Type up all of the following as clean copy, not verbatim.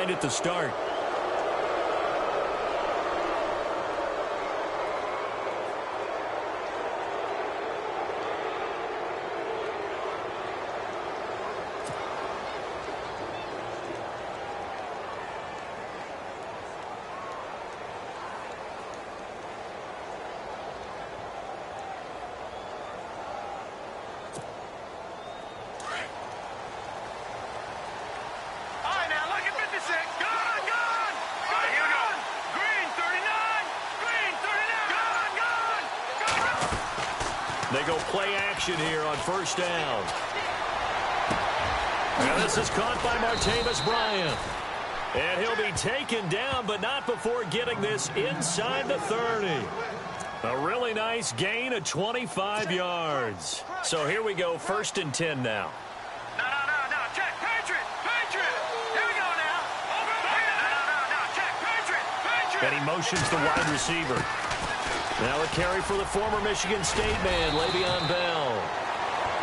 behind at the start. They go play action here on first down. And this is caught by Martavis Bryant. And he'll be taken down, but not before getting this inside the 30. A really nice gain of 25 yards. So here we go, 1st and 10 now. No. Check. Patriot. Here we go now. No. Check. Patriot. And he motions the wide receiver. Now a carry for the former Michigan State man, Le'Veon Bell.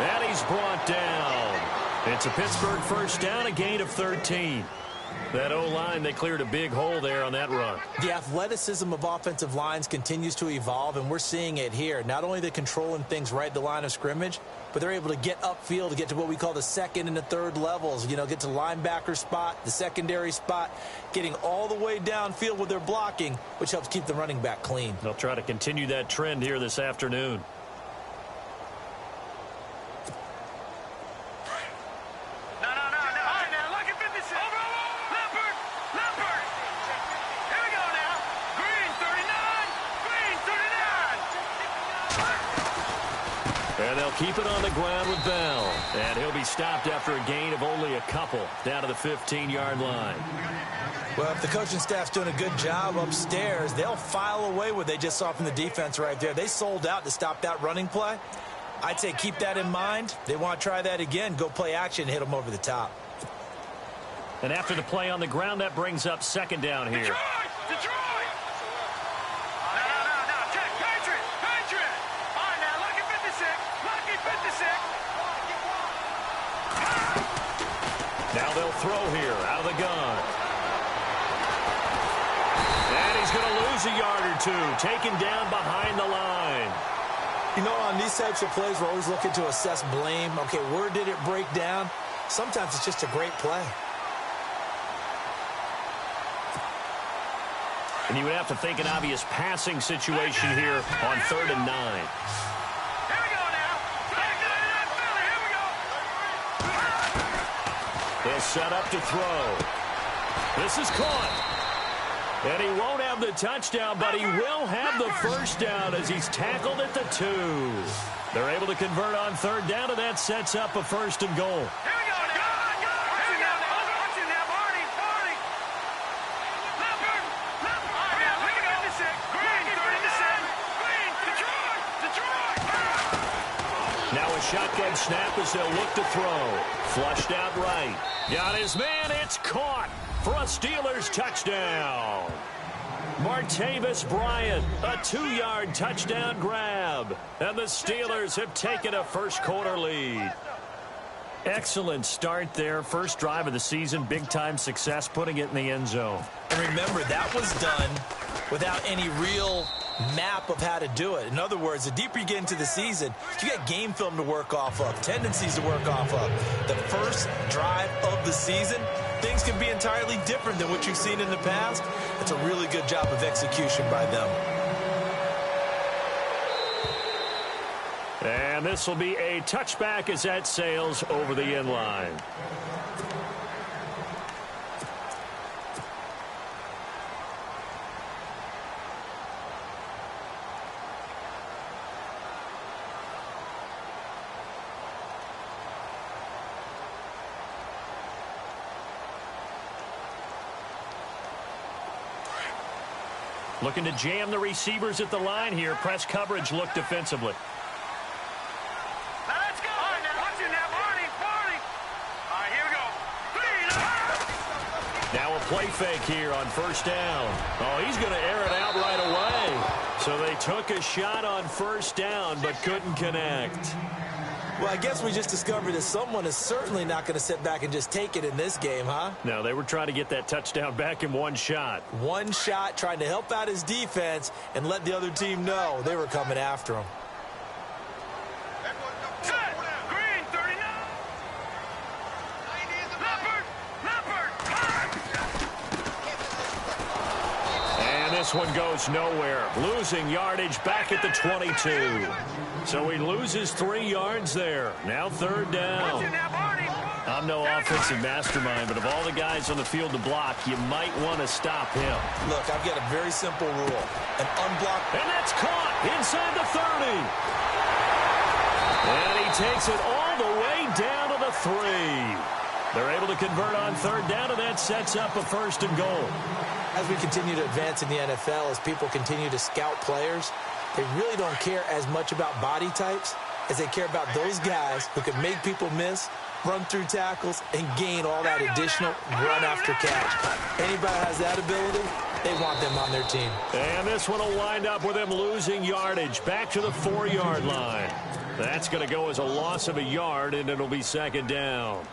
And he's brought down. It's a Pittsburgh first down, a gain of 13. That O-line, they cleared a big hole there on that run. The athleticism of offensive lines continues to evolve, and we're seeing it here. Not only are they controlling things right at the line of scrimmage, but they're able to get upfield to get to what we call the second and the third levels. You know, get to the linebacker spot, the secondary spot, getting all the way downfield with their blocking, which helps keep the running back clean. They'll try to continue that trend here this afternoon. And they'll keep it on the ground with Bell. And he'll be stopped after a gain of only a couple down to the 15-yard line. Well, if the coaching staff's doing a good job upstairs, they'll file away what they just saw from the defense right there. They sold out to stop that running play. I'd say keep that in mind. They want to try that again. Go play action, hit them over the top. And after the play on the ground, that brings up 2nd down here. Detroit! No. Check. Patriot. All right, now, lucky 56. Now they'll throw here out of the gun. And he's going to lose a yard or two, taken down behind the line. You know, on these types of plays, we're always looking to assess blame. Okay, where did it break down? Sometimes it's just a great play. And you would have to think an obvious passing situation here on 3rd and 9. Here we go now. Here we go. They'll set up to throw. This is caught. And he won't have the touchdown, but he will have the first down as he's tackled at the 2. They're able to convert on 3rd down, and that sets up a 1st and goal. Here we go now. Here we go now. Barney. Leopard. All right, now, look at 56. Green, 37. Green, Detroit. Now a shotgun snap as they'll look to throw. Flushed out right. Got his man. It's caught for a Steelers touchdown. Martavis Bryant, a 2-yard touchdown grab. And the Steelers have taken a first-quarter lead. Excellent start there. First drive of the season. Big-time success putting it in the end zone. And remember, that was done without any real map of how to do it. In other words, the deeper you get into the season, you got game film to work off of, tendencies to work off of. The first drive of the season, things can be entirely different than what you've seen in the past. It's a really good job of execution by them. And this will be a touchback as that sails over the end line. Looking to jam the receivers at the line here. Press coverage look defensively. Now let's go. All right, now watch it now. Barney. All right, here we go. Now a play fake here on 1st down. Oh, he's going to air it out right away. So they took a shot on 1st down but couldn't connect. Well, I guess we just discovered that someone is certainly not going to sit back and just take it in this game, huh? No, they were trying to get that touchdown back in one shot. One shot, trying to help out his defense and let the other team know they were coming after him. Green, 39. And this one goes nowhere. Losing yardage back at the 22. So he loses 3 yards there. Now third down. I'm no offensive mastermind, but of all the guys on the field to block, you might want to stop him. Look, I've got a very simple rule. An unblocked... And that's caught inside the 30. And he takes it all the way down to the 3. They're able to convert on third down, and that sets up a 1st and goal. As we continue to advance in the NFL, as people continue to scout players, they really don't care as much about body types as they care about those guys who can make people miss, run through tackles, and gain all that additional run after catch. Anybody has that ability, they want them on their team. And this one will wind up with them losing yardage back to the 4-yard line. That's going to go as a loss of a yard, and it'll be 2nd down.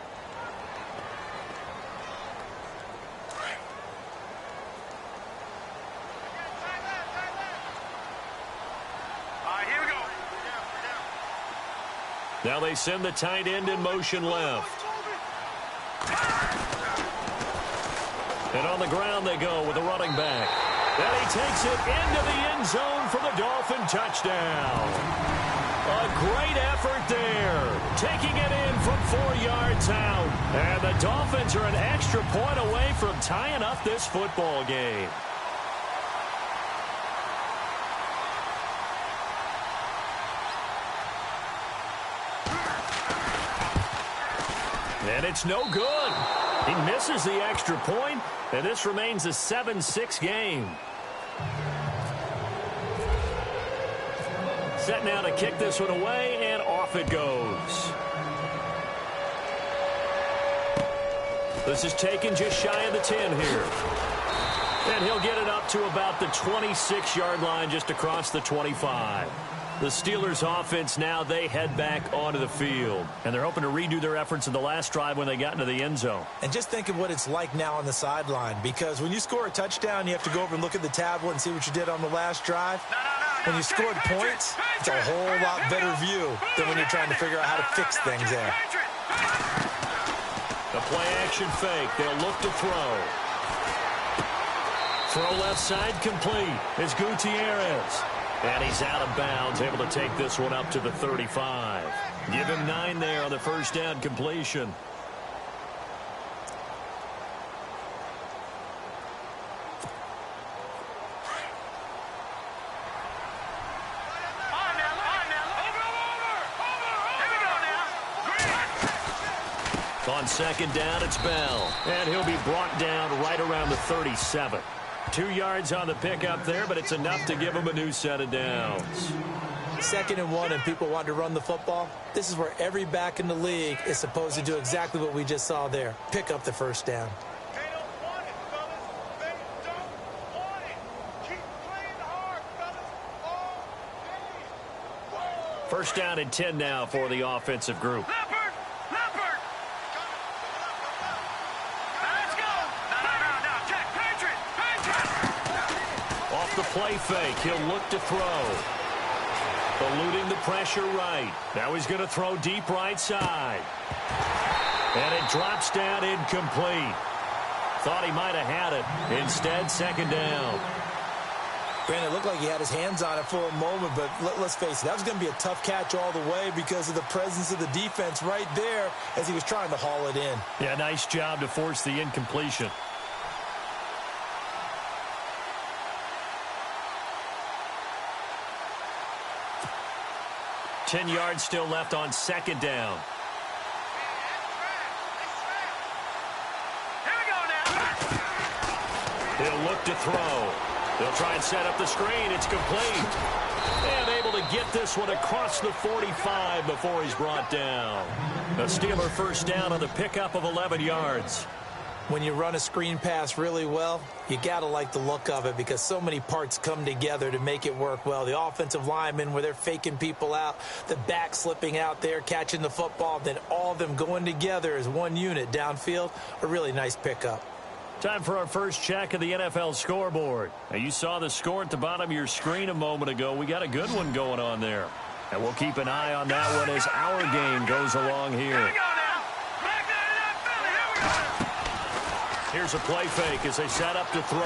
Now they send the tight end in motion left. And on the ground they go with the running back. And he takes it into the end zone for the Dolphin touchdown. A great effort there. Taking it in from 4 yards out. And the Dolphins are an extra point away from tying up this football game. And it's no good. He misses the extra point, and this remains a 7-6 game. Set now to kick this one away, and off it goes. This is taken just shy of the 10 here. And he'll get it up to about the 26-yard line, just across the 25. The Steelers offense now, they head back onto the field. And they're hoping to redo their efforts in the last drive when they got into the end zone. And just think of what it's like now on the sideline. Because when you score a touchdown, you have to go over and look at the tablet and see what you did on the last drive. When you scored points, it's a whole lot better view than when you're trying to figure out how to fix things there. The play-action fake. They'll look to throw. Throw left side complete. It's Gutierrez. And he's out of bounds, able to take this one up to the 35. Give him 9 there on the first down completion. On 2nd down, it's Bell. And he'll be brought down right around the 37. 2 yards on the pickup there, but it's enough to give him a new set of downs. 2nd and 1, and people want to run the football. This is where every back in the league is supposed to do exactly what we just saw there. Pick up the first down. They don't want it, fellas. They don't want it. Keep playing hard, fellas. All day. First down and 10 now for the offensive group. Leopard! Leopard! Now let's go! No. Check. Patriot! Off the play fake, he'll look to throw. Eluding the pressure right. Now he's going to throw deep right side. And it drops down incomplete. Thought he might have had it. Instead, 2nd down. Brandon, it looked like he had his hands on it for a moment, but let's face it, that was going to be a tough catch all the way because of the presence of the defense right there as he was trying to haul it in. Yeah, nice job to force the incompletion. Ten yards still left on 2nd down. Here we go now. He'll look to throw. They'll try and set up the screen. It's complete. And able to get this one across the 45 before he's brought down. A Steeler first down on the pickup of 11 yards. When you run a screen pass really well, you got to like the look of it because so many parts come together to make it work well. The offensive linemen, where they're faking people out, the back slipping out there, catching the football, then all of them going together as one unit downfield, a really nice pickup. Time for our first check of the NFL scoreboard. Now, you saw the score at the bottom of your screen a moment ago. We got a good one going on there. And we'll keep an eye on that one as our game goes along here. Here's a play fake as they set up to throw.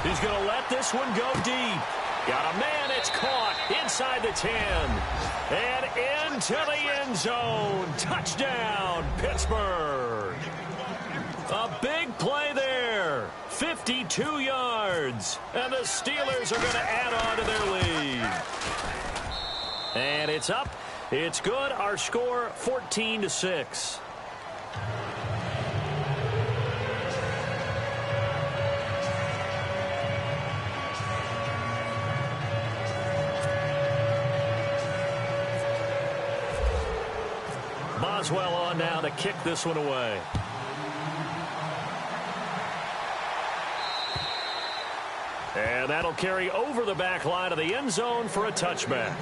He's going to let this one go deep. Got a man. It's caught inside the 10. And into the end zone. Touchdown, Pittsburgh. A big play there. 52 yards. And the Steelers are going to add on to their lead. And it's up. It's good. Our score, 14-6. Boswell on now to kick this one away. And that'll carry over the back line of the end zone for a touchback.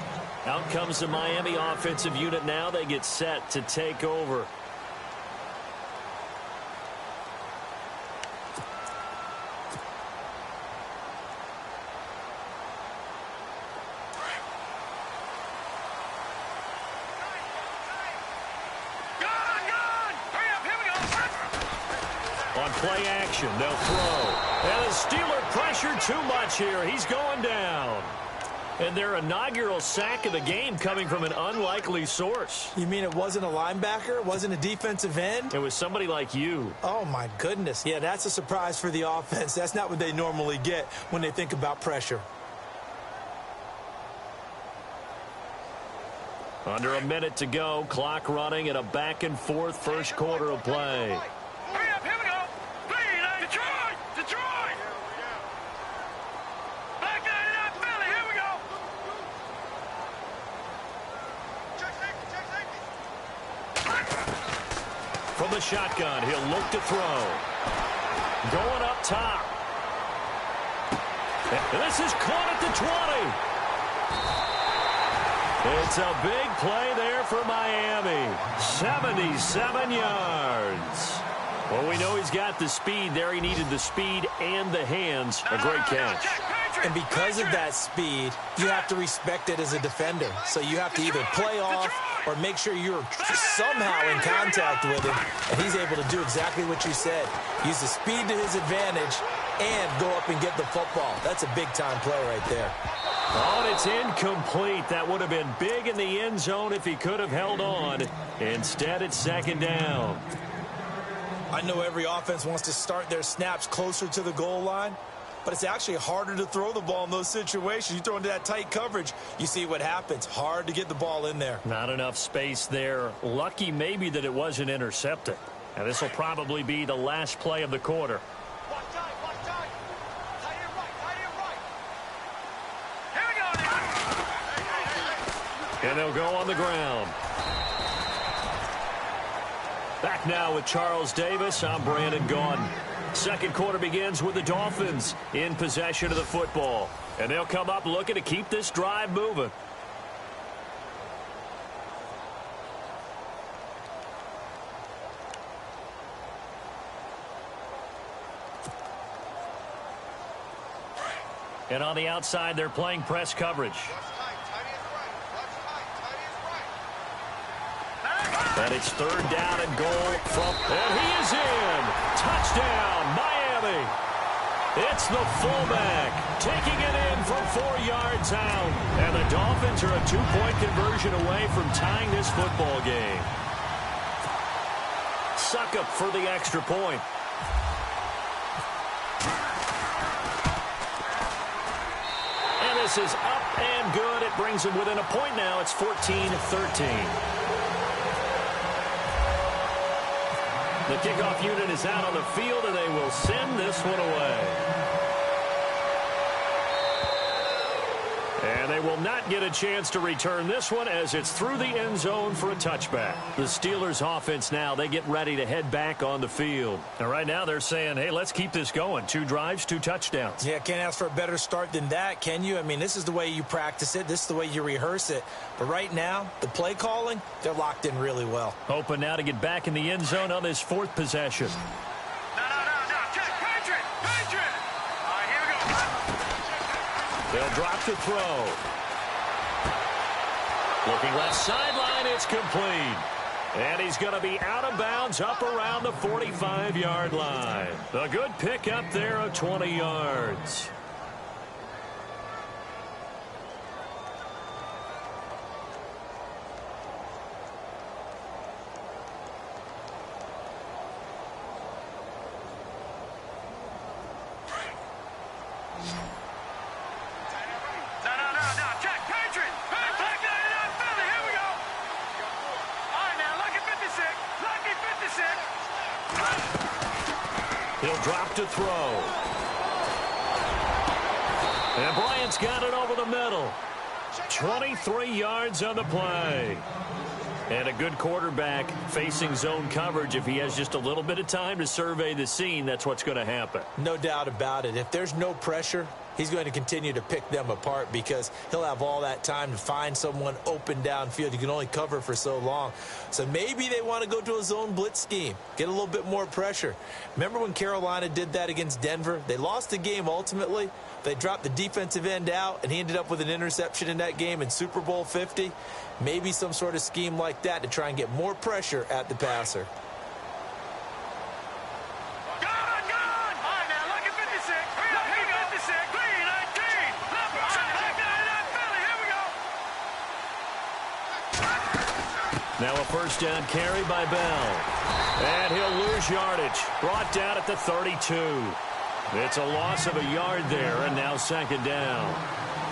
Out comes the Miami offensive unit now. They get set to take over. On play action, they'll throw. And the Steeler pressure too much here. He's going down. And their inaugural sack of the game coming from an unlikely source. You mean it wasn't a linebacker? It wasn't a defensive end? It was somebody like you. Oh, my goodness. Yeah, that's a surprise for the offense. That's not what they normally get when they think about pressure. Under a minute to go. Clock running in a back-and-forth first quarter of play. Hurry up, here we go. Detroit! Detroit! Back out of that Philly, here we go. Check safety. From the shotgun, he'll look to throw. Going up top. And this is caught at the 20. It's a big play there for Miami. 77 yards. Well, we know he's got the speed there. He needed the speed and the hands. A great catch. And because of that speed, you have to respect it as a defender. So you have to either play off or make sure you're somehow in contact with him. And he's able to do exactly what you said. Use the speed to his advantage and go up and get the football. That's a big-time play right there. Oh, and it's incomplete. That would have been big in the end zone if he could have held on. Instead, it's second down. I know every offense wants to start their snaps closer to the goal line, but it's actually harder to throw the ball in those situations. You throw into that tight coverage, you see what happens. Hard to get the ball in there. Not enough space there. Lucky maybe that it wasn't intercepted. And this will probably be the last play of the quarter. Watch time. Tight end right. Here we go now. And they'll go on the ground. Back now with Charles Davis. I'm Brandon Gaudin. Second quarter begins with the Dolphins in possession of the football. And they'll come up looking to keep this drive moving. And on the outside, they're playing press coverage. And it's third down and goal from, and he is in. Touchdown, Miami. It's the fullback taking it in from 4 yards out. And the Dolphins are a 2-point conversion away from tying this football game. Succop for the extra point. And this is up and good. It brings them within a point now. It's 14-13. The kickoff unit is out on the field, and they will send this one away. And And they will not get a chance to return this one as it's through the end zone for a touchback. The Steelers offense now, they get ready to head back on the field. And right now they're saying, hey, let's keep this going. 2 drives, 2 touchdowns. Yeah, can't ask for a better start than that, can you? I mean, this is the way you practice it. This is the way you rehearse it. But right now, the play calling, they're locked in really well. Hoping now to get back in the end zone on this 4th possession. They'll drop to throw. Looking left sideline, it's complete. And he's going to be out of bounds up around the 45-yard line. A good pick up there of 20 yards. He'll drop to throw. And Bryant's got it over the middle. 23 yards on the play. And a good quarterback facing zone coverage. If he has just a little bit of time to survey the scene, that's what's going to happen. No doubt about it. If there's no pressure, he's going to continue to pick them apart because he'll have all that time to find someone open downfield. You can only cover for so long. So maybe they want to go to a zone blitz scheme, get a little bit more pressure. Remember when Carolina did that against Denver? They lost the game ultimately. They dropped the defensive end out, and he ended up with an interception in that game in Super Bowl 50. Maybe some sort of scheme like that to try and get more pressure at the passer. Now a first down carry by Bell. And he'll lose yardage. Brought down at the 32. It's a loss of a yard there, and now 2nd down.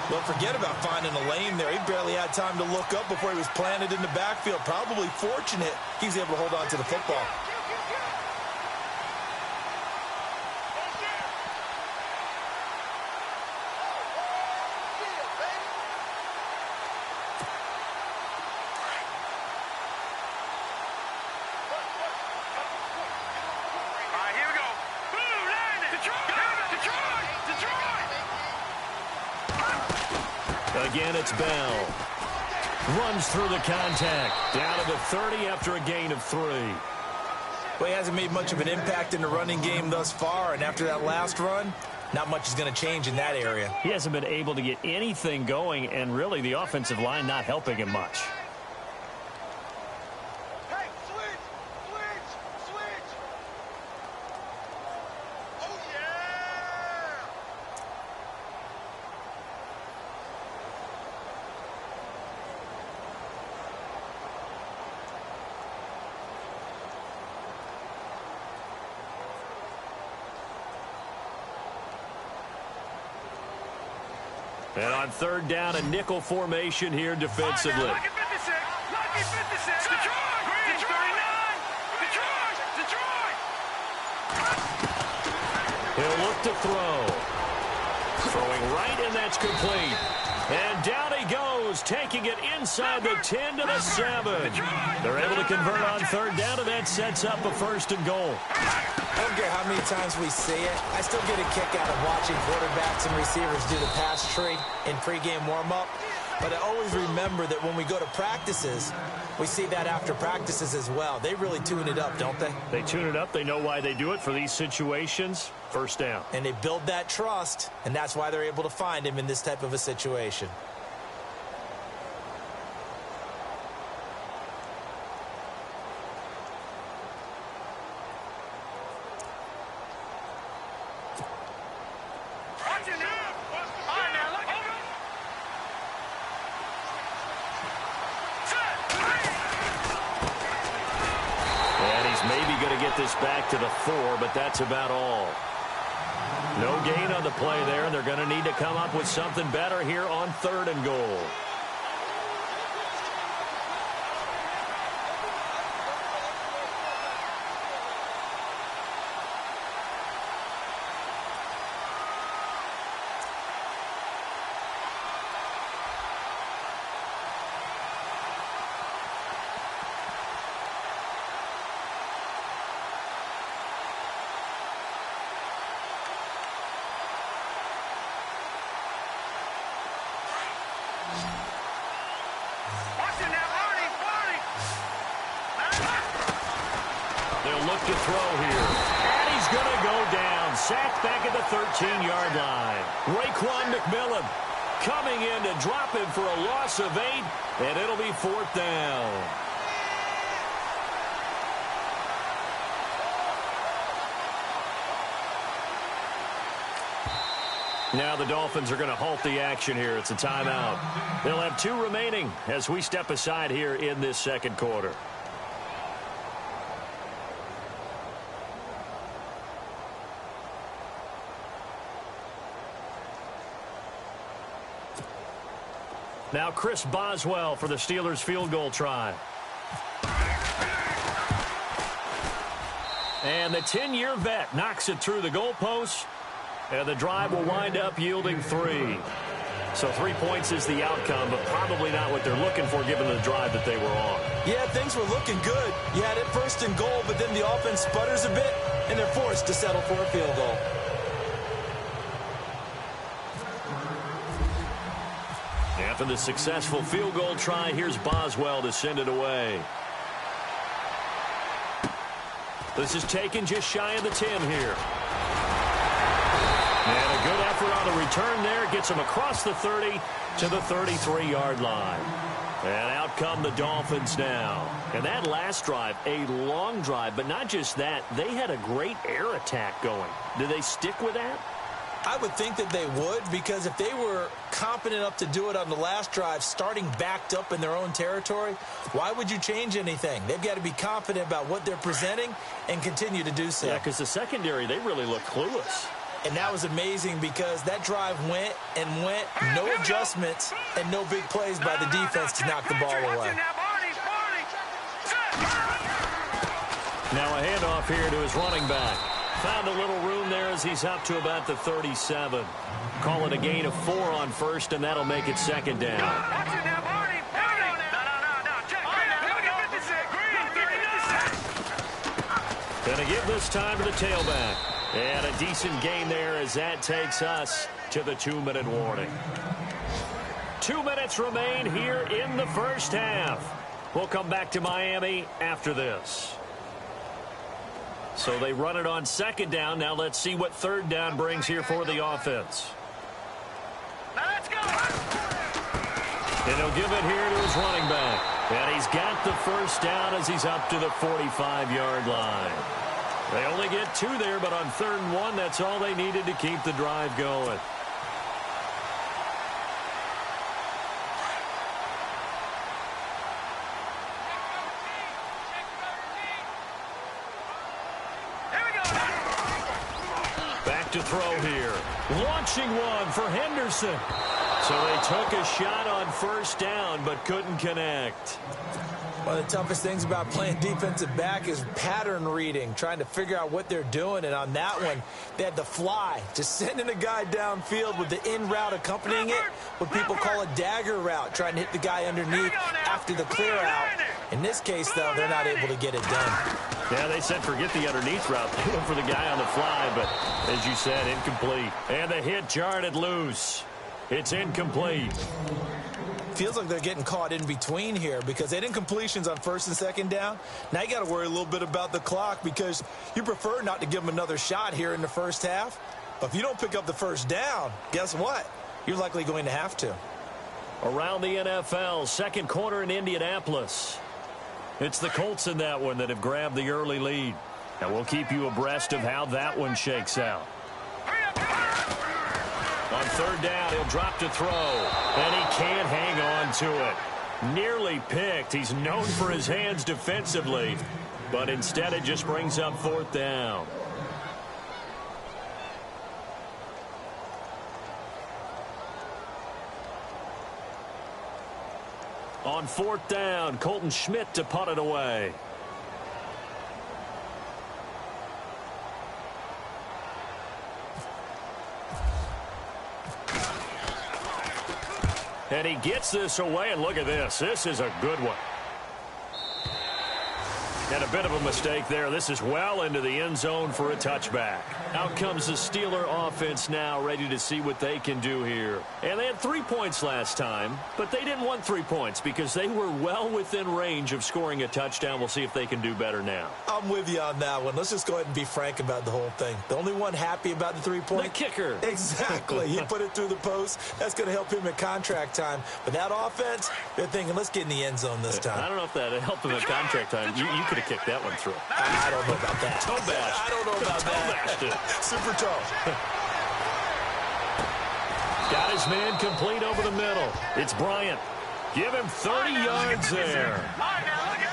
Well, forget about finding a lane there. He barely had time to look up before he was planted in the backfield. Probably fortunate he was able to hold on to the football. Again, it's Bell. Runs through the contact. Down to the 30 after a gain of 3. Well, he hasn't made much of an impact in the running game thus far, and after that last run, not much is going to change in that area. He hasn't been able to get anything going, and really the offensive line not helping him much. And on 3rd down, a nickel formation here defensively. He'll look to throw. Throwing right, and that's complete. And down he goes, taking it inside the 10 to the 7. They're able to convert on 3rd down, and that sets up a 1st and goal. I don't care how many times we see it. I still get a kick out of watching quarterbacks and receivers do the pass tree in pregame warm-up. But I always remember that when we go to practices, we see that after practices as well. They really tune it up, don't they? They tune it up. They know why they do it for these situations. 1st down. And they build that trust, and that's why they're able to find him in this type of a situation. This back to the 4, but that's about all. No gain on the play there, and they're going to need to come up with something better here on 3rd and goal. to throw here. And he's going to go down. Sacked back at the 13-yard line. Raekwon McMillan coming in to drop him for a loss of 8, and it'll be 4th down. Now the Dolphins are going to halt the action here. It's a timeout. They'll have 2 remaining as we step aside here in this second quarter. Now Chris Boswell for the Steelers field goal try. And the 10-year vet knocks it through the goalpost. And the drive will wind up yielding 3. So 3 points is the outcome, but probably not what they're looking for given the drive that they were on. Yeah, things were looking good. You had it 1st and goal, but then the offense sputters a bit, and they're forced to settle for a field goal. After the successful field goal try, here's Boswell to send it away. This is taken just shy of the 10 here. And a good effort on the return there. Gets him across the 30 to the 33-yard line. And out come the Dolphins now. And that last drive, a long drive, but not just that. They had a great air attack going. Do they stick with that? I would think that they would, because if they were competent enough to do it on the last drive, starting backed up in their own territory, why would you change anything? They've got to be confident about what they're presenting and continue to do so. Yeah, because the secondary, they really look clueless. And that was amazing because that drive went and went, no adjustments and no big plays by the defense to knock the ball away. Now a handoff here to his running back. Found a little room there as he's up to about the 37. Call it a gain of 4 on 1st, and that'll make it 2nd down. Gonna give this time to the tailback. And a decent gain there as that takes us to the 2-minute warning. 2 minutes remain here in the first half. We'll come back to Miami after this. So they run it on 2nd down. Now let's see what 3rd down brings here for the offense. Now let's go. And he'll give it here to his running back. And he's got the 1st down as he's up to the 45-yard line. They only get 2 there, but on 3rd and 1, that's all they needed to keep the drive going. Back to throw here. Launching one for Henderson. So they took a shot on 1st down, but couldn't connect. One of the toughest things about playing defensive back is pattern reading, trying to figure out what they're doing. And on that one, they had the fly, just sending a guy downfield with the in route accompanying it, what people call a dagger route, trying to hit the guy underneath after the clear out. In this case, though, they're not able to get it done. Yeah, they said forget the underneath route. They went for the guy on the fly, but as you said, incomplete. And the hit jarred it loose. It's incomplete. Feels like they're getting caught in between here because they did incompletions on 1st and 2nd down. Now you got to worry a little bit about the clock because you prefer not to give them another shot here in the first half. But if you don't pick up the 1st down, guess what? You're likely going to have to. Around the NFL, 2nd quarter in Indianapolis. It's the Colts in that one that have grabbed the early lead. And we'll keep you abreast of how that one shakes out. On 3rd down, he'll drop to throw. And he can't hang on to it. Nearly picked. He's known for his hands defensively. But instead, it just brings up 4th down. On 4th down, Colton Schmidt to punt it away. And he gets this away, and look at this. This is a good one. And a bit of a mistake there. This is well into the end zone for a touchback. Out comes the Steeler offense now, ready to see what they can do here. And they had 3 points last time, but they didn't want 3 points because they were well within range of scoring a touchdown. We'll see if they can do better now. I'm with you on that one. Let's just go ahead and be frank about the whole thing. The only one happy about the 3-point? The kicker. Exactly. He put it through the post. That's going to help him at contract time. But that offense, they're thinking, let's get in the end zone this time. I don't know if that helped him at contract time. You could have kicked that one through. I don't know about that. Toe bash. I don't know about that. Super toe. Got his man complete over the middle. It's Bryant. Give him 30 yards there.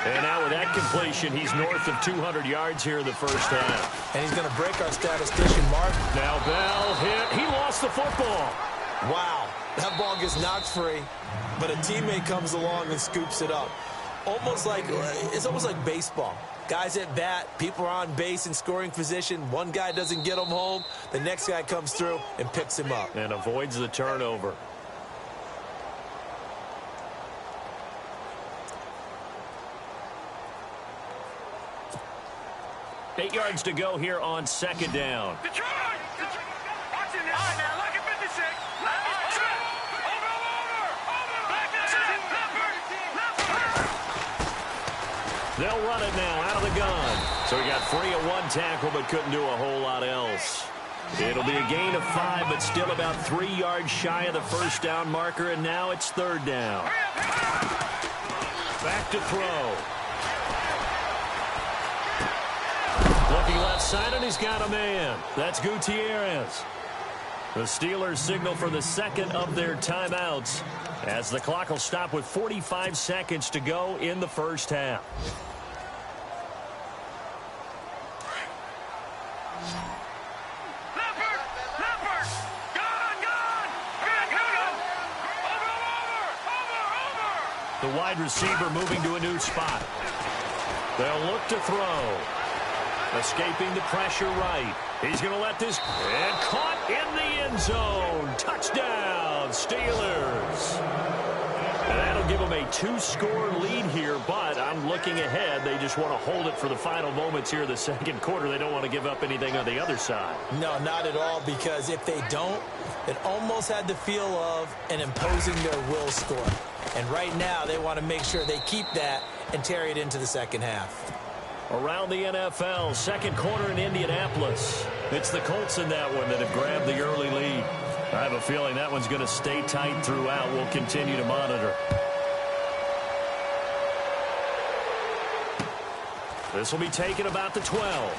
And now with that completion, he's north of 200 yards here in the first half. And he's going to break our statistician mark. Now Bell hit. He lost the football. Wow. That ball gets knocked free, but a teammate comes along and scoops it up. It's almost like baseball. Guys at bat, people are on base in scoring position. One guy doesn't get him home. The next guy comes through and picks him up. And avoids the turnover. Eight yards to go here on second down. Detroit! Watch it now. All right, now, look at 56. They'll run it now out of the gun. So he got free of one tackle but couldn't do a whole lot else. It'll be a gain of 5 but still about 3 yards shy of the first down marker, and now it's third down. Back to throw. Looking left side, and he's got a man. That's Gutierrez. The Steelers signal for the second of their timeouts as the clock will stop with 45 seconds to go in the first half. The wide receiver moving to a new spot. They'll look to throw. Escaping the pressure right. He's going to let this. And caught in the end zone. Touchdown, Steelers. And that'll give them a 2-score lead here, but I'm looking ahead. They just want to hold it for the final moments here in the second quarter. They don't want to give up anything on the other side. No, not at all, because if they don't, it almost had the feel of an imposing their will score. And right now, they want to make sure they keep that and carry it into the second half. Around the NFL, second quarter in Indianapolis. It's the Colts in that one that have grabbed the early lead. I have a feeling that one's going to stay tight throughout. We'll continue to monitor. This will be taken about the 12.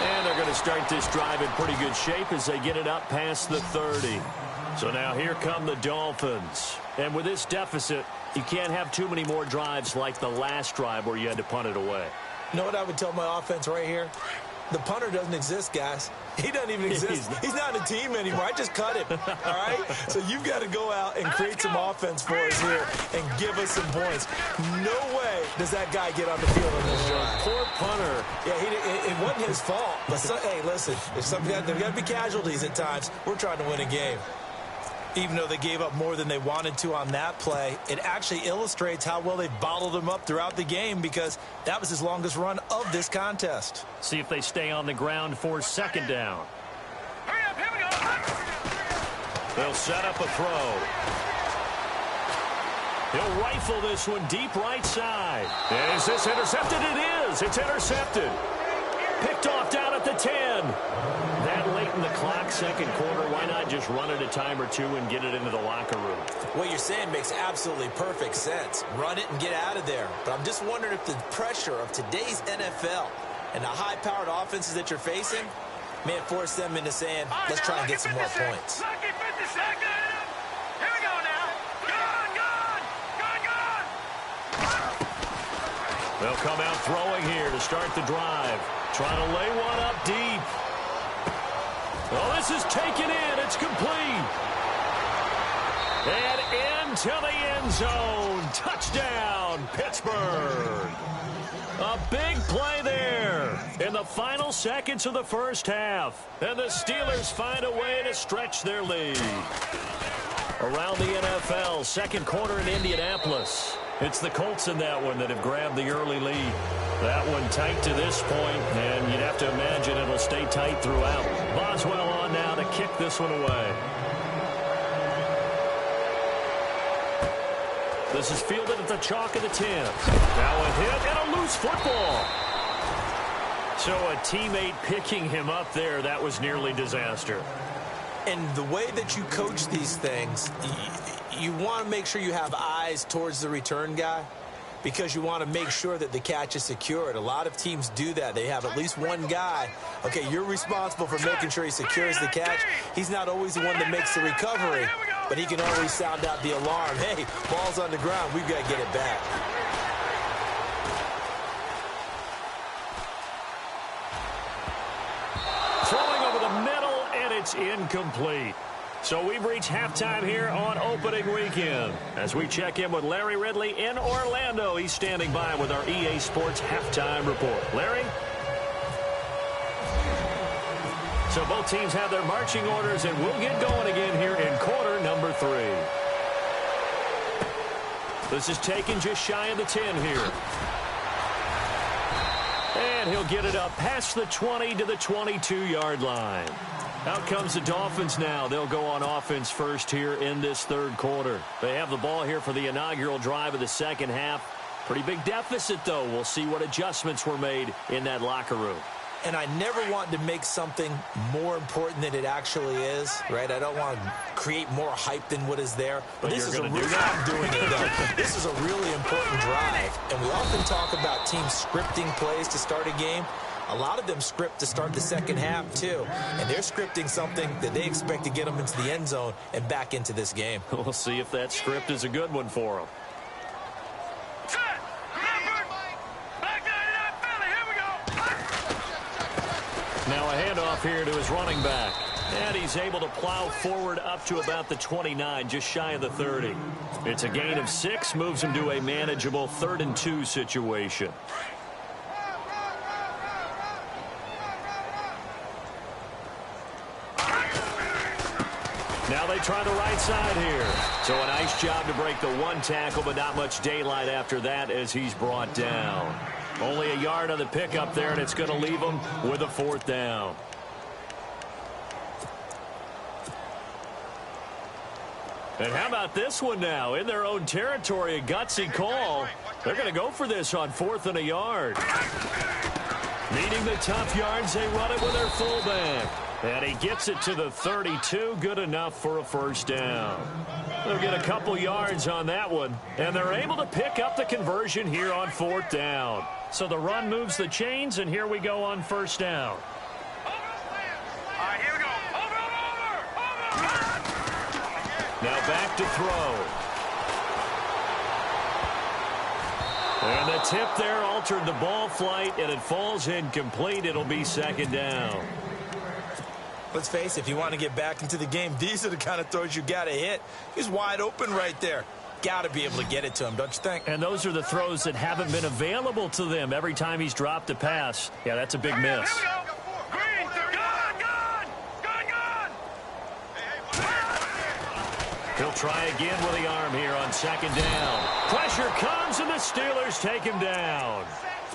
And they're going to start this drive in pretty good shape as they get it up past the 30. So now here come the Dolphins. And with this deficit, you can't have too many more drives like the last drive where you had to punt it away. You know what I would tell my offense right here? The punter doesn't exist, guys. He doesn't even exist. He's not a team anymore. I just cut him, all right? So you've got to go out and create some offense for us here and give us some points. No way does that guy get on the field on this drive. Poor punter. Yeah, it wasn't his fault. But hey, listen, there's got to be casualties at times. We're trying to win a game. Even though they gave up more than they wanted to on that play, it actually illustrates how well they bottled them up throughout the game, because that was his longest run of this contest. See if they stay on the ground for second down. Hurry up, here we go. They'll set up a throw. He'll rifle this one deep right side. Is this intercepted? It is. It's intercepted. Picked off down at the 10. That late in the clock, second quarter, why not just run it a time or two and get it into the locker room? What you're saying makes absolutely perfect sense. Run it and get out of there. But I'm just wondering if the pressure of today's NFL and the high-powered offenses that you're facing may force them into saying, let's try and get some more points. Lucky 56. Here we go now. Gone. They'll come out throwing here to start the drive. Trying to lay one up deep. Oh, this is taken in. It's complete. And into the end zone. Touchdown, Pittsburgh. A big play there in the final seconds of the first half. And the Steelers find a way to stretch their lead. Around the NFL, second quarter in Indianapolis. It's the Colts in that one that have grabbed the early lead. That one tight to this point, and you'd have to imagine it'll stay tight throughout. Boswell on now to kick this one away. This is fielded at the chalk of the 10. Now a hit and a loose football. So a teammate picking him up there, that was nearly disaster. And the way that you coach these things, you want to make sure you have eyes towards the return guy because you want to make sure that the catch is secured. A lot of teams do that. They have at least one guy. Okay, you're responsible for making sure he secures the catch. He's not always the one that makes the recovery, but he can always sound out the alarm. Hey, ball's on the ground. We've got to get it back. Throwing over the middle, and it's incomplete. So we've reached halftime here on opening weekend. As we check in with Larry Ridley in Orlando, he's standing by with our EA Sports halftime report. Larry? So both teams have their marching orders, and we'll get going again here in quarter number 3. This is taken just shy of the 10 here. And he'll get it up past the 20 to the 22-yard line. Out comes the Dolphins now. They'll go on offense first here in this third quarter. They have the ball here for the inaugural drive of the second half. Pretty big deficit, though. We'll see what adjustments were made in that locker room. And I never want to make something more important than it actually is, right? I don't want to create more hype than what is there. But this is a really, I'm doing it, though. This is a really important drive. And we often talk about teams scripting plays to start a game. A lot of them script to start the second half, too. And they're scripting something that they expect to get them into the end zone and back into this game. We'll see if that script is a good one for them. Now a handoff here to his running back. And he's able to plow forward up to about the 29, just shy of the 30. It's a gain of 6, moves him to a manageable 3rd and 2 situation. Now they try the right side here. So a nice job to break the one tackle, but not much daylight after that as he's brought down. Only a yard on the pickup there, and it's going to leave him with a 4th down. And how about this one now? In their own territory, a gutsy call. They're going to go for this on 4th and a yard. Needing the tough yards, they run it with their fullback. And he gets it to the 32, good enough for a 1st down. They'll get a couple yards on that one, and they're able to pick up the conversion here on 4th down. So the run moves the chains, and here we go on 1st down. All right, here we go. Over. Now back to throw. And the tip there altered the ball flight, and it falls incomplete. It'll be 2nd down. Let's face it, if you want to get back into the game, these are the kind of throws you got to hit. He's wide open right there. Got to be able to get it to him, don't you think? And those are the throws that haven't been available to them every time he's dropped a pass. Yeah, that's a big miss. He'll try again with the arm here on 2nd down. Pressure comes, and the Steelers take him down.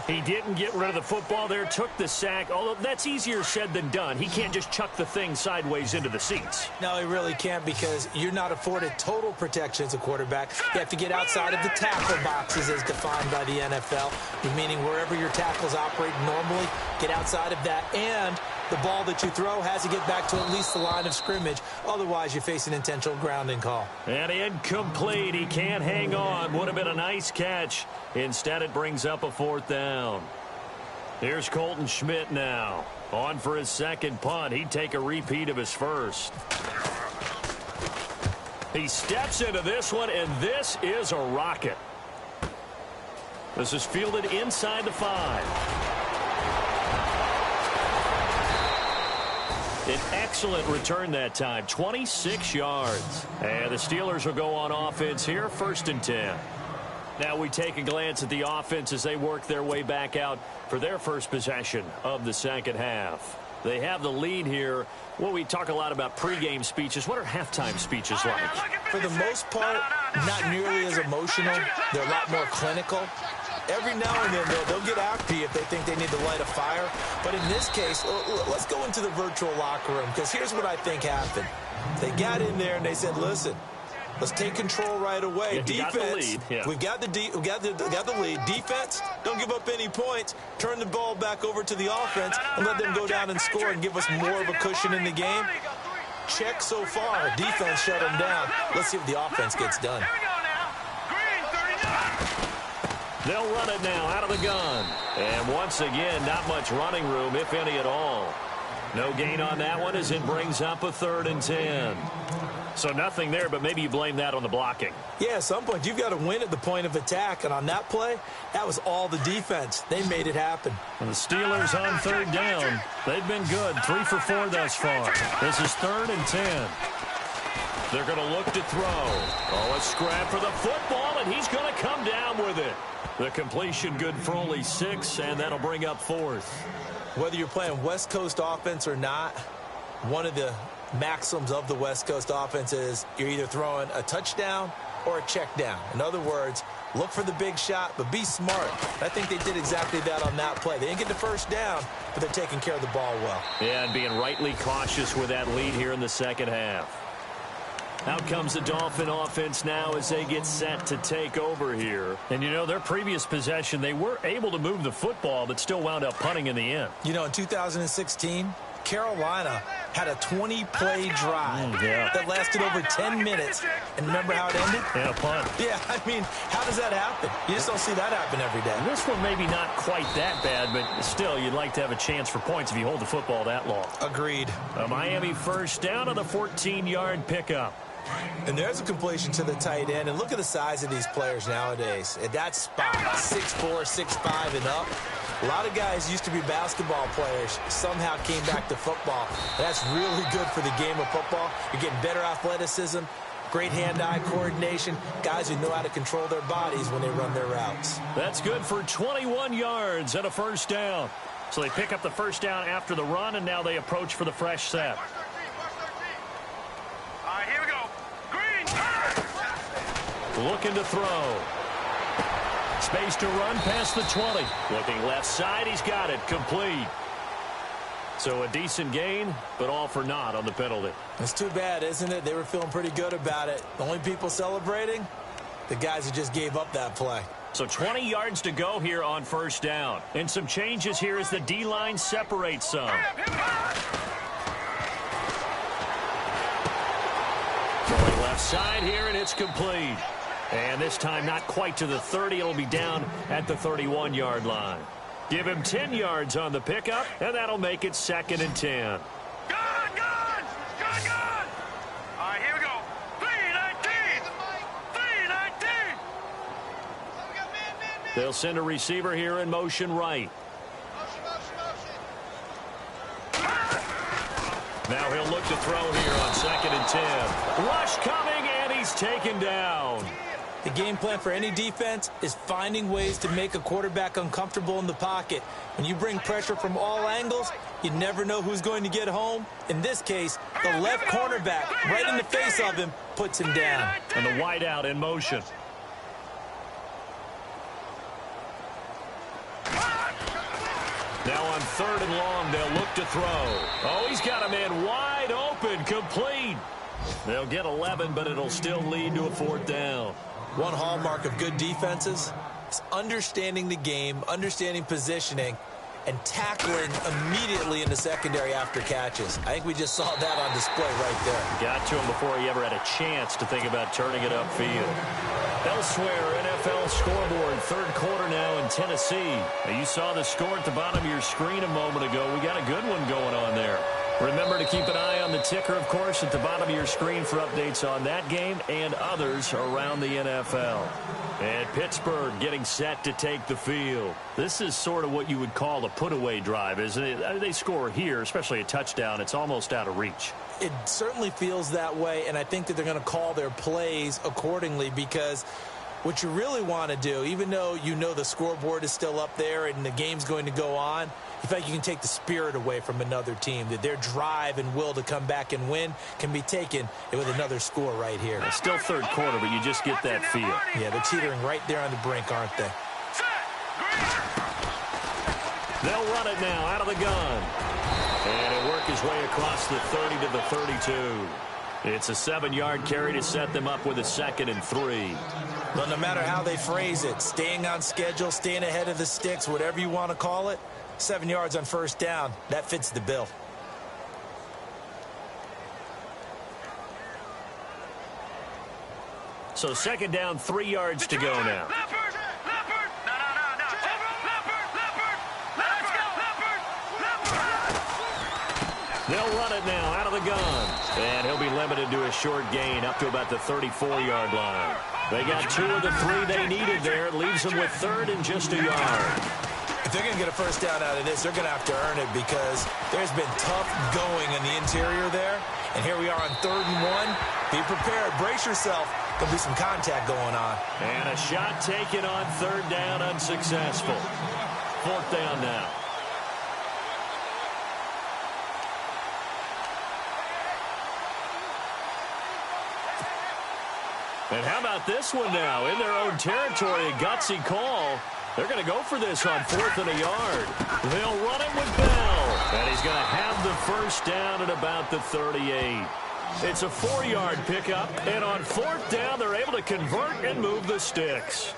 He didn't get rid of the football there, took the sack, although that's easier said than done. He can't just chuck the thing sideways into the seats. No, he really can't because you're not afforded total protection as a quarterback. You have to get outside of the tackle boxes as defined by the NFL, meaning wherever your tackles operate normally, get outside of that, and the ball that you throw has to get back to at least the line of scrimmage. Otherwise, you face an intentional grounding call. And incomplete. He can't hang on. Would have been a nice catch. Instead, it brings up a 4th down. Here's Colton Schmidt now. On for his 2nd punt. He'd take a repeat of his 1st. He steps into this one, and this is a rocket. This is fielded inside the 5. An excellent return that time, 26 yards. And the Steelers will go on offense here, 1st and 10. Now we take a glance at the offense as they work their way back out for their first possession of the second half. They have the lead here. Well, we talk a lot about pregame speeches. What are halftime speeches like? For the most part, not nearly as emotional. They're a lot more clinical. Every now and then, they'll get after you if they think they need to light a fire. But in this case, let's go into the virtual locker room, because here's what I think happened. They got in there and they said, listen, let's take control right away. Defense, we've got the lead. Defense, don't give up any points. Turn the ball back over to the offense and let them go down and score and give us more of a cushion in the game. Check so far. Defense shut them down. Let's see if the offense gets done. They'll run it now out of the gun. And once again, not much running room, if any at all. No gain on that one as it brings up a 3rd and 10. So nothing there, but maybe you blame that on the blocking. Yeah, at some point, you've got to win at the point of attack. And on that play, that was all the defense. They made it happen. And the Steelers on 3rd down. They've been good. 3 for 4 thus far. This is 3rd and 10. They're going to look to throw. Oh, a scrap for the football, and he's going to come down with it. The completion good for only 6, and that'll bring up 4th. Whether you're playing West Coast offense or not, one of the maxims of the West Coast offense is you're either throwing a touchdown or a check down. In other words, look for the big shot, but be smart. I think they did exactly that on that play. They didn't get the first down, but they're taking care of the ball well. Yeah, and being rightly cautious with that lead here in the second half. Out comes the Dolphin offense now as they get set to take over here. And, you know, their previous possession, they were able to move the football, but still wound up punting in the end. You know, in 2016, Carolina had a 20-play drive that lasted over 10 minutes. And remember how it ended? Yeah, a punt. Yeah, I mean, how does that happen? You just don't see that happen every day. This one maybe not quite that bad, but still, you'd like to have a chance for points if you hold the football that long. Agreed. A Miami first down on the 14-yard pickup. And there's a completion to the tight end. And look at the size of these players nowadays. At that spot, 6'4", 6'5", and up. A lot of guys used to be basketball players, somehow came back to football. That's really good for the game of football. You're getting better athleticism, great hand-eye coordination, guys who know how to control their bodies when they run their routes. That's good for 21 yards and a first down. So they pick up the first down after the run, and now they approach for the fresh set. Looking to throw. Space to run past the 20. Looking left side, he's got it. Complete. So a decent gain, but all for naught on the penalty. It's too bad, isn't it? They were feeling pretty good about it. The only people celebrating, the guys who just gave up that play. So 20 yards to go here on first down. And some changes here as the D-line separates some. Going left side here, and it's complete. And this time not quite to the 30. It'll be down at the 31-yard line. Give him 10 yards on the pickup, and that'll make it 2nd and 10. Gun! All right, here we go. 319! 319! They'll send a receiver here in motion right. Now he'll look to throw here on 2nd and 10. Rush coming, and he's taken down. The game plan for any defense is finding ways to make a quarterback uncomfortable in the pocket. When you bring pressure from all angles, you never know who's going to get home. In this case, the left cornerback, right in the face of him, puts him down. And the wideout in motion. Now on 3rd and long, they'll look to throw. Oh, he's got a man wide open, complete. They'll get 11, but it'll still lead to a 4th down. One hallmark of good defenses is understanding the game, understanding positioning, and tackling immediately in the secondary after catches. I think we just saw that on display right there. Got to him before he ever had a chance to think about turning it upfield. Elsewhere, NFL scoreboard, 3rd quarter now in Tennessee. Now, you saw the score at the bottom of your screen a moment ago. We got a good one going on there. Remember to keep an eye on the ticker, of course, at the bottom of your screen for updates on that game and others around the NFL. And Pittsburgh getting set to take the field. This is sort of what you would call a put-away drive, isn't it? They score here, especially a touchdown. It's almost out of reach. It certainly feels that way, and I think that they're going to call their plays accordingly because what you really want to do, even though you know the scoreboard is still up there and the game's going to go on, you feel like you can take the spirit away from another team, that their drive and will to come back and win can be taken with another score right here. It's still third quarter, but you just get that feel. Yeah, they're teetering right there on the brink, aren't they? They'll run it now out of the gun. And it'll work his way across the 30 to the 32. It's a 7-yard carry to set them up with a 2nd and 3. Well, no matter how they phrase it, staying on schedule, staying ahead of the sticks, whatever you want to call it, 7 yards on first down, that fits the bill. So 2nd down, 3 yards to go now. They'll run it now out of the gun. And he'll be limited to a short gain up to about the 34-yard line. They got 2 of the 3 they needed there. It leaves them with 3rd and just a yard. If they're going to get a first down out of this, they're going to have to earn it because there's been tough going in the interior there. And here we are on 3rd and 1. Be prepared. Brace yourself. There'll be some contact going on. And a shot taken on 3rd down, unsuccessful. 4th down now. And how about this one now? In their own territory, a gutsy call. They're going to go for this on 4th and a yard. They'll run it with Bell. And he's going to have the first down at about the 38. It's a 4-yard pickup. And on 4th down, they're able to convert and move the sticks.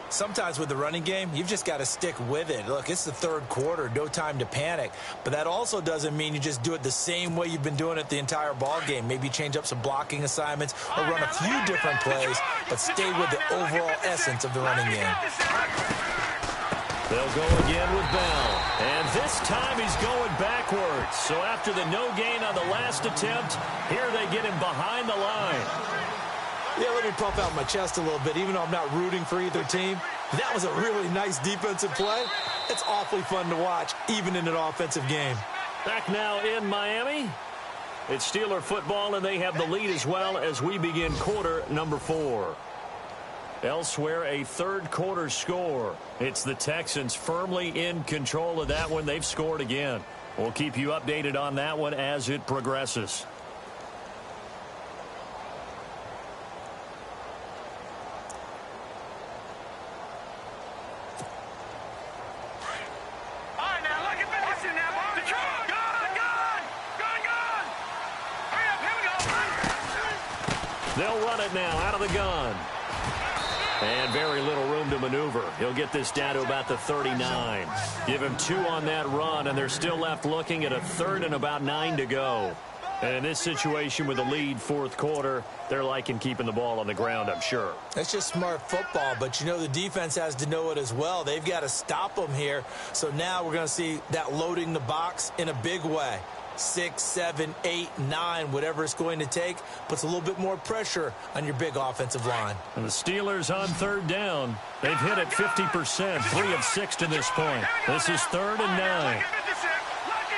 Sometimes with the running game, you've just got to stick with it. Look, it's the 3rd quarter, no time to panic. But that also doesn't mean you just do it the same way you've been doing it the entire ball game. Maybe change up some blocking assignments or run a few different plays, but stay with the overall essence of the running game. They'll go again with Bell. And this time he's going backwards. So after the no gain on the last attempt, here they get him behind the line. Yeah, let me puff out my chest a little bit, even though I'm not rooting for either team. That was a really nice defensive play. It's awfully fun to watch, even in an offensive game. Back now in Miami. It's Steeler football, and they have the lead as well as we begin quarter number 4. Elsewhere, a 3rd quarter score. It's the Texans firmly in control of that one. They've scored again. We'll keep you updated on that one as it progresses. They'll run it now out of the gun. And very little room to maneuver. He'll get this down to about the 39. Give him 2 on that run, and they're still left looking at a 3rd and about 9 to go. And in this situation with the lead 4th quarter, they're liking keeping the ball on the ground, I'm sure. That's just smart football, but you know the defense has to know it as well. They've got to stop them here. So now we're going to see that loading the box in a big way. 6, 7, 8, 9, whatever it's going to take, puts a little bit more pressure on your big offensive line. And the Steelers on 3rd down. They've hit it 50%, 3 of 6 to this point. This is 3rd and 9.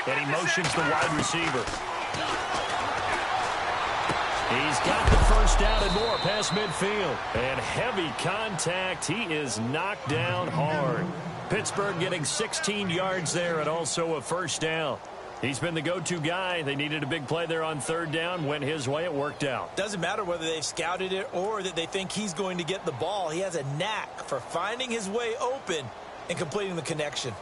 And he motions the wide receiver. He's got the first down and more past midfield. And heavy contact. He is knocked down hard. Pittsburgh getting 16 yards there and also a first down. He's been the go-to guy. They needed a big play there on 3rd down. Went his way. It worked out. Doesn't matter whether they've scouted it or that they think he's going to get the ball. He has a knack for finding his way open and completing the connection.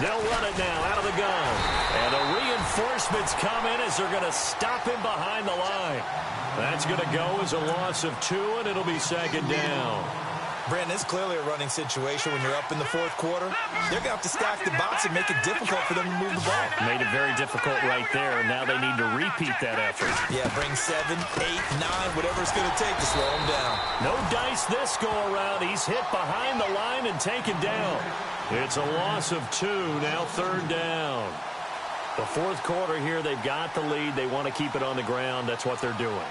They'll run it now out of the gun. And the reinforcements come in as they're going to stop him behind the line. That's going to go as a loss of 2, and it'll be 2nd down. Brandon, it's clearly a running situation when you're up in the 4th quarter. They're going to have to stack the box and make it difficult for them to move the ball. Made it very difficult right there, and now they need to repeat that effort. Yeah, bring 7, 8, 9, whatever it's going to take to slow them down. No dice this go-around. He's hit behind the line and taken down. It's a loss of 2, now 3rd down. The 4th quarter here, they've got the lead. They want to keep it on the ground. That's what they're doing.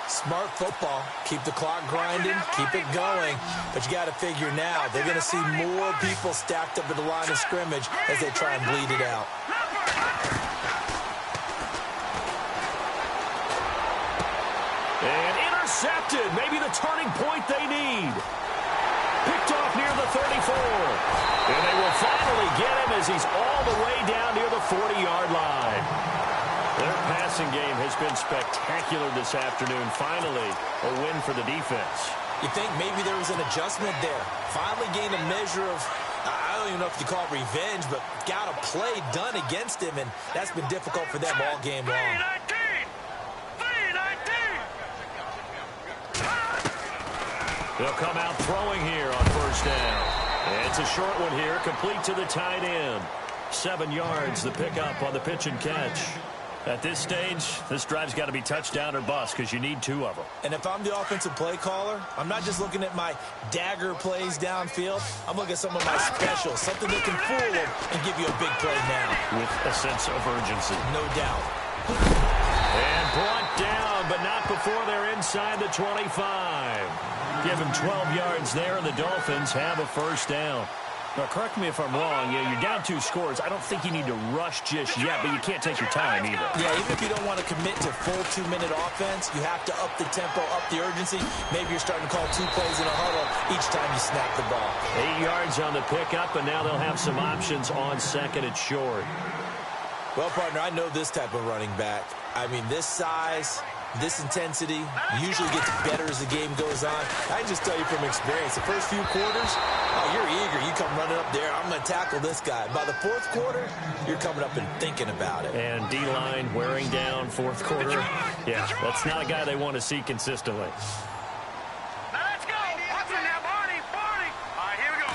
Smart football. Keep the clock grinding, keep it going. But you got to figure now, they're going to see more people stacked up at the line of scrimmage as they try and bleed it out. And intercepted. Maybe the turning point they need. Picked off near the 34. And they will finally get him as he's all the way down near the 40-yard line. Their passing game has been spectacular this afternoon. Finally, a win for the defense. You think maybe there was an adjustment there. Finally gained a measure of, I don't even know if you call it revenge, but got a play done against him, and that's been difficult for them all game long. They'll come out throwing here on first down. And it's a short one here, complete to the tight end. 7 yards, the pickup on the pitch and catch. At this stage, this drive's got to be touchdown or bust because you need 2 of them. And if I'm the offensive play caller, I'm not just looking at my dagger plays downfield. I'm looking at some of my specials, something that can fool them and give you a big play now. With a sense of urgency. No doubt. And brought down, but not before they're inside the 25. Give him 12 yards there, and the Dolphins have a first down. Now, correct me if I'm wrong. Yeah, you're down 2 scores. I don't think you need to rush just yet, but you can't take your time either. Yeah, even if you don't want to commit to full 2-minute offense, you have to up the tempo, up the urgency. Maybe you're starting to call 2 plays in a huddle each time you snap the ball. 8 yards on the pickup, and now they'll have some options on second and short. Well, partner, I know this type of running back. I mean, this size, this intensity usually gets better as the game goes on. I can just tell you from experience, the first few quarters, oh, you're eager. You come running up there, I'm going to tackle this guy. By the 4th quarter, you're coming up and thinking about it. And D-line wearing down 4th quarter. Yeah, that's not a guy they want to see consistently. Now let's go. Watch it now, Barney. All right, here we go.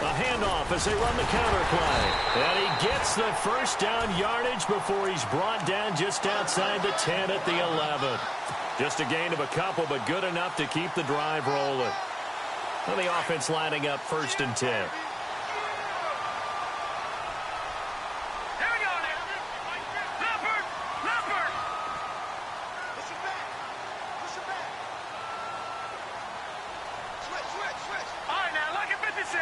A handoff as they run the counter play. And he gets the first down yardage before he's brought down just outside the 10 at the 11. Just a gain of a couple, but good enough to keep the drive rolling. And the offense lining up 1st and 10. Here we go now. Leopard. Push it back. Switch. All right, now, lucky 56.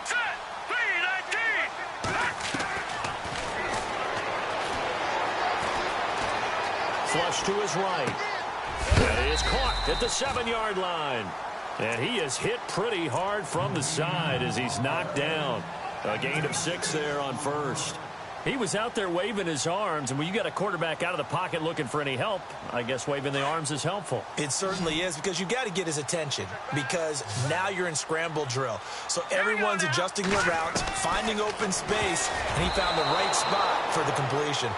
Set. 3-19. Flush to his right. That is caught at the 7-yard line. And he is hit pretty hard from the side as he's knocked down. A gain of 6 there on first. He was out there waving his arms, and when you got a quarterback out of the pocket looking for any help, I guess waving the arms is helpful. It certainly is, because you got to get his attention, because now you're in scramble drill. So everyone's adjusting their routes, finding open space, and he found the right spot for the completion.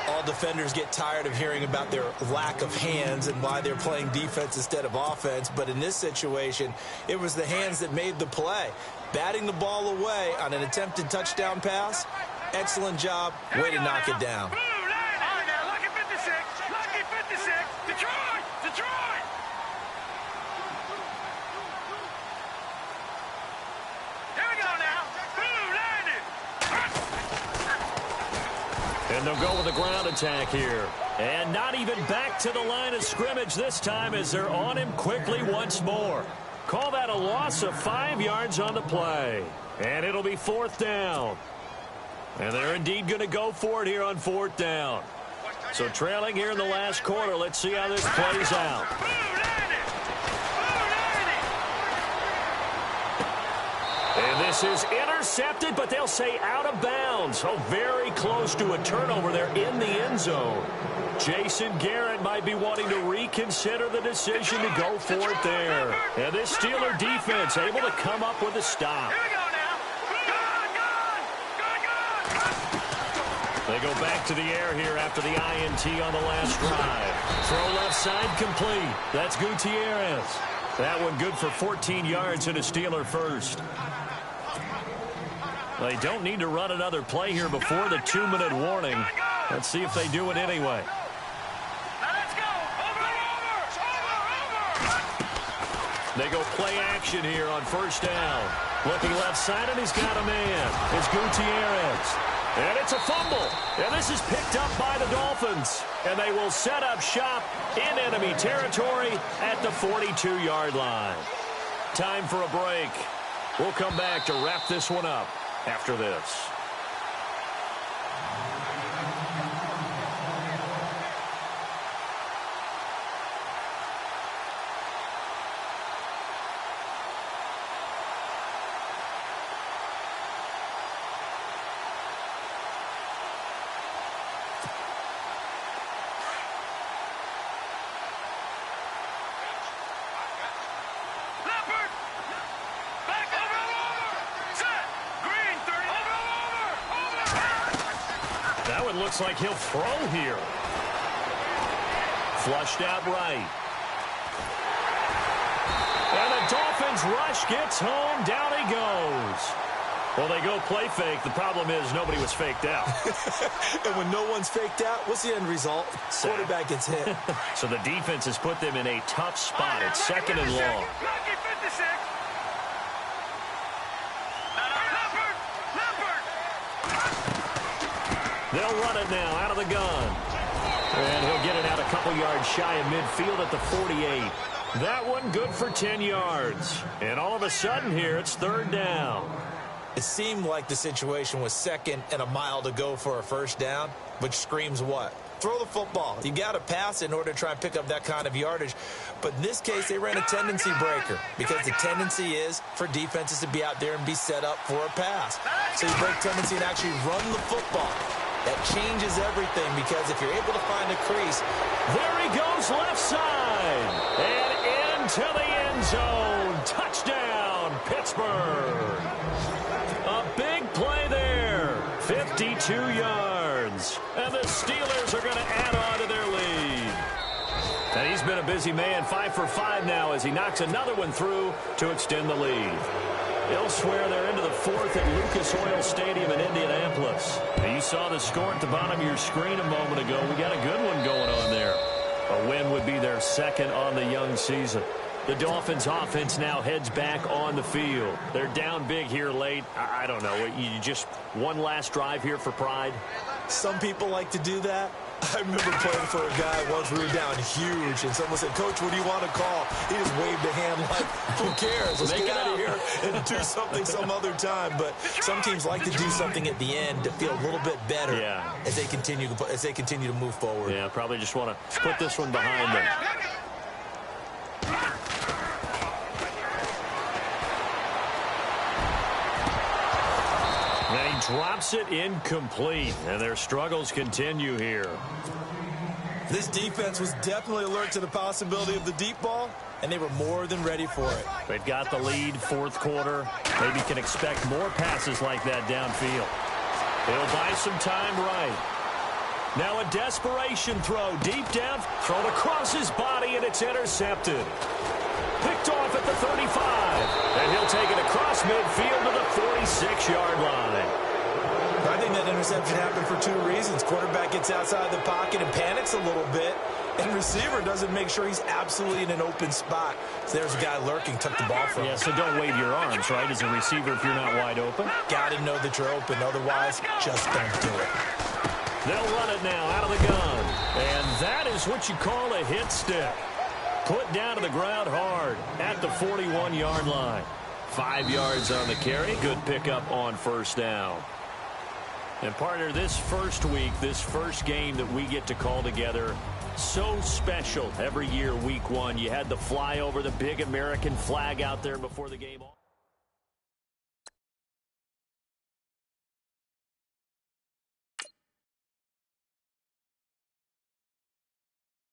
All defenders get tired of hearing about their lack of hands and why they're playing defense instead of offense. But in this situation, it was the hands that made the play. Batting the ball away on an attempted touchdown pass, excellent job. Way to knock it down. All right, now, lucky 56. Detroit. Here we go now. And they'll go with a ground attack here. And not even back to the line of scrimmage this time as they're on him quickly once more. Call that a loss of 5 yards on the play. And it'll be 4th down. And they're indeed going to go for it here on 4th down. So trailing here in the last quarter, let's see how this plays out. And this is intercepted, but they'll say out of bounds. Oh, very close to a turnover there in the end zone. Jason Garrett might be wanting to reconsider the decision to go for it there. And this Steeler defense able to come up with a stop. Here we go now. They go back to the air here after the INT on the last drive. Throw left side complete. That's Gutierrez. That one good for 14 yards and a Steeler first. They don't need to run another play here before the 2-minute warning. Let's see if they do it anyway. Now let's go. Over. They go play action here on first down. Looking left side, and he's got a man. It's Gutierrez. And it's a fumble. And this is picked up by the Dolphins. And they will set up shop in enemy territory at the 42-yard line. Time for a break. We'll come back to wrap this one up after this. That one looks like he'll throw here. Flushed out right. And the Dolphins rush gets home. Down he goes. Well, they go play fake. The problem is nobody was faked out. And when no one's faked out, what's the end result? Quarterback gets hit. So the defense has put them in a tough spot. It's second and long. They'll run it now out of the gun. And he'll get it out a couple yards shy of midfield at the 48. That one good for 10 yards. And all of a sudden here, it's third down. It seemed like the situation was second and a mile to go for a first down, which screams what? Throw the football. You got to pass in order to try and pick up that kind of yardage. But in this case, they ran a tendency breaker because the tendency is for defenses to be out there and be set up for a pass. So you break tendency and actually run the football. That changes everything because if you're able to find a crease. There he goes left side. And into the end zone. Touchdown, Pittsburgh. A big play there. 52 yards. And the Steelers are going to add on to their lead. And he's been a busy man. 5 for 5 now as he knocks another one through to extend the lead. Elsewhere, they're into the fourth at Lucas Oil Stadium in Indianapolis. Now, you saw the score at the bottom of your screen a moment ago. We got a good one going on there. A win would be their second on the young season. The Dolphins offense now heads back on the field. They're down big here late. I don't know. You just one last drive here for pride? Some people like to do that. I remember playing for a guy once we were down huge, and someone said, "Coach, what do you want to call?" He just waved a hand like, who cares? Let's get out of here and do something some other time. But some teams like to do something at the end to feel a little bit better as they continue to move forward. Yeah, probably just want to put this one behind them. And he drops it incomplete, and their struggles continue here. This defense was definitely alert to the possibility of the deep ball, and they were more than ready for it. They've got the lead, fourth quarter. Maybe can expect more passes like that downfield. He'll buy some time right. Now a desperation throw deep down, thrown across his body, and it's intercepted. Picked off at the 35, and he'll take it across midfield to the 46-yard line. I think that interception happened for two reasons. Quarterback gets outside the pocket and panics a little bit, and receiver doesn't make sure he's absolutely in an open spot. So there's a guy lurking, took the ball from him. Yeah, so don't wave your arms, right, as a receiver if you're not wide open. Got to know that you're open. Otherwise, just don't do it. They'll run it now out of the gun. And that is what you call a hit step. Put down to the ground hard at the 41-yard line. 5 yards on the carry. Good pickup on first down. And partner, this first week, this first game that we get to call together, so special every year, week one. You had the flyover, the big American flag out there before the game.